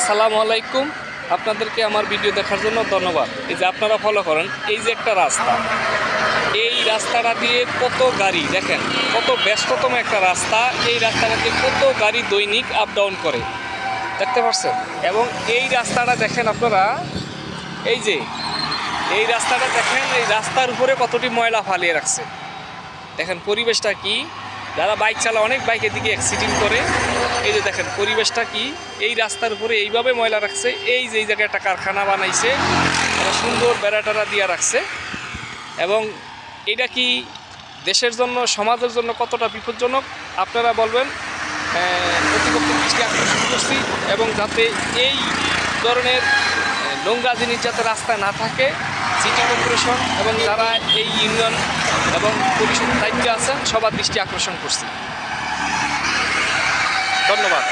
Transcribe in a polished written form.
আসসালামু আলাইকুম। আপনাদেরকে আমার ভিডিও দেখার জন্য ধন্যবাদ। এই যে আপনারা ফলো করেন, এই যে একটা রাস্তা, এই রাস্তাটা দিয়ে কত গাড়ি, দেখেন কত ব্যস্ততম একটা রাস্তা। এই রাস্তাটা দিয়ে কত গাড়ি দৈনিক আপ ডাউন করে, দেখতে পাচ্ছেন। এবং এই রাস্তাটা দেখেন আপনারা, এই যে এই রাস্তাটা দেখেন, এই রাস্তার উপরে কতটি ময়লা ফালিয়ে রাখছে। দেখেন পরিবেশটা কি। যারা বাইক চালায় অনেক বাইকের দিকে অ্যাক্সিডেন্ট করে। এই যে দেখেন পরিবেশটা কি, এই রাস্তার উপরে এইভাবে ময়লা রাখছে। এই যে এই জায়গায় একটা কারখানা বানাইছে, সুন্দর বেড়াটারা দিয়ে রাখছে। এবং এটা কি দেশের জন্য, সমাজের জন্য কতটা বিপজ্জনক আপনারা বলবেন। কর্তৃপক্ষের দৃষ্টি আকর্ষণ করছি, এবং যাতে এই ধরনের নোংরা জিনিস যাতে রাস্তায় না থাকে, সিটি কর্পোরেশন এবং যারা এই ইউনিয়ন এবং পরিষদের দায়িত্বে আছেন সবার দৃষ্টি আকর্ষণ করছি। ধন্যবাদ।